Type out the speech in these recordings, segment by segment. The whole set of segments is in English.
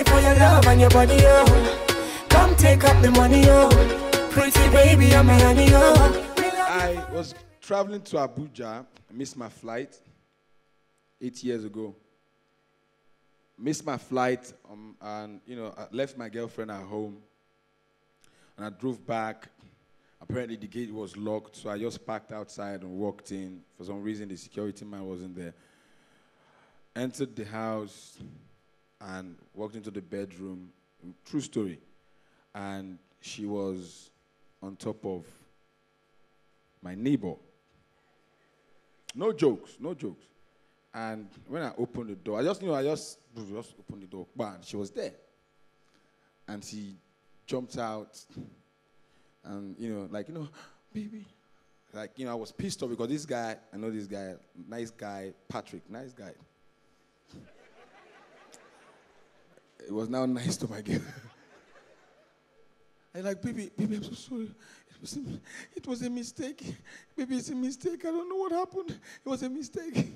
crazy for your love and your body, oh. Come take up the money, oh. Pretty baby, I'm a honey, oh. I was traveling to Abuja. I missed my flight 8 years ago. Missed my flight, and I left my girlfriend at home. And I drove back. Apparently the gate was locked, so I just parked outside and walked in. For some reason, the security man wasn't there. Entered the house and walked into the bedroom. True story. And she was on top of my neighbor. No jokes, no jokes. And when I opened the door, I just opened the door, bam, she was there. And she jumped out, and baby. I was pissed off because this guy, I know this guy, nice guy, Patrick, nice guy. It was now nice to my girl. I'm like, baby, I'm so sorry. It was a mistake. Baby, it's a mistake. I don't know what happened. It was a mistake.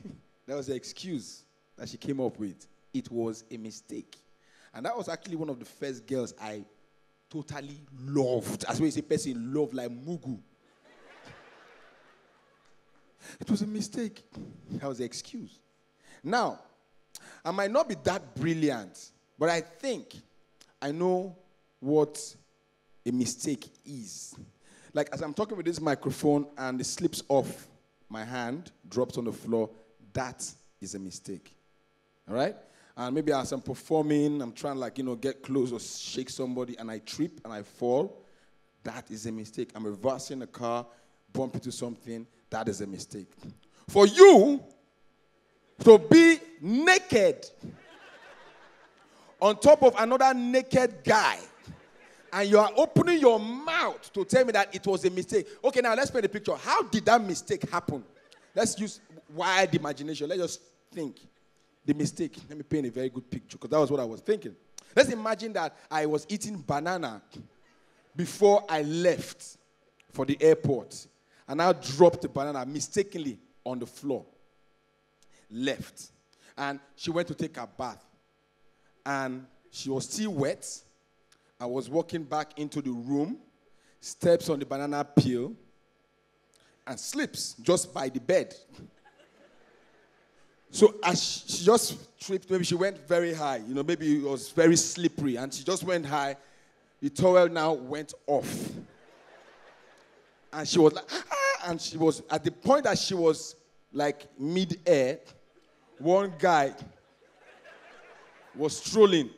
That was the excuse that she came up with. It was a mistake. And that was actually one of the first girls I totally loved. As well as a person loved like Mugu. It was a mistake. That was the excuse. Now, I might not be that brilliant, but I think I know what a mistake is. Like, as I'm talking with this microphone and it slips off my hand, drops on the floor, that is a mistake. All right? And maybe as I'm performing, I'm trying get close or shake somebody and I trip and I fall. That is a mistake. I'm reversing a car, bump into something. That is a mistake. For you to be naked on top of another naked guy, and you are opening your mouth to tell me that it was a mistake. Okay, now let's paint the picture. How did that mistake happen? Let's use wide imagination. Let's just think. The mistake. Let me paint a very good picture, because that was what I was thinking. Let's imagine that I was eating banana before I left for the airport. And I dropped the banana mistakenly on the floor. Left. And she went to take a bath. And she was still wet. I was walking back into the room, steps on the banana peel, and slips just by the bed. So as she just tripped, maybe she went very high. Maybe it was very slippery, and she just went high. The towel now went off. And she was like, ah! And she was, at the point that she was like mid-air, one guy was strolling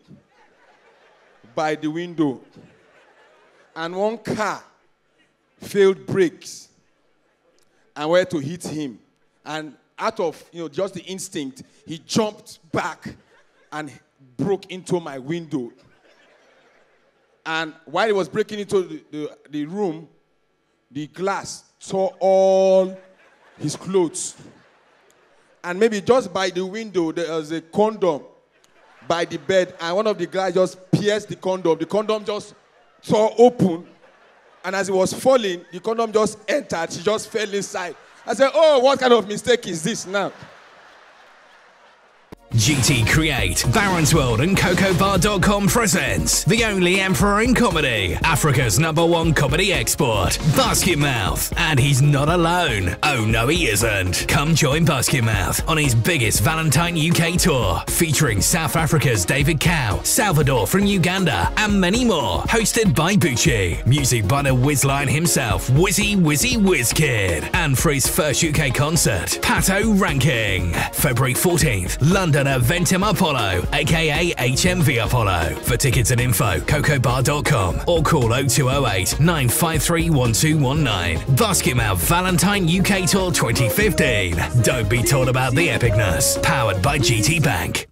by the window, and one car failed brakes and went to hit him. And out of just the instinct, he jumped back and broke into my window. And while he was breaking into the room, the glass tore all his clothes. And maybe just by the window, there was a condom by the bed, and one of the guys just pierced the condom. The condom just tore open, and as it was falling, the condom just entered. She just fell inside. I said, oh, what kind of mistake is this now? GT Create, Barron's World and COKOBAR.com presents the only emperor in comedy, Africa's #1 comedy export, Basketmouth. And he's not alone. Oh no, he isn't. Come join Basketmouth on his biggest Valentine UK tour, featuring South Africa's David Cow, Salvador from Uganda, and many more. Hosted by Bucci. Music by the Whizline himself, WIZKID. And for his first UK concert, PATORANKING. February 14th, London at Ventum Apollo, aka HMV Apollo. For tickets and info, COKOBAR.com or call 0208 953 1219. Basketmouth Valentine UK Tour 2015. Don't be told about the epicness. Powered by GT Bank.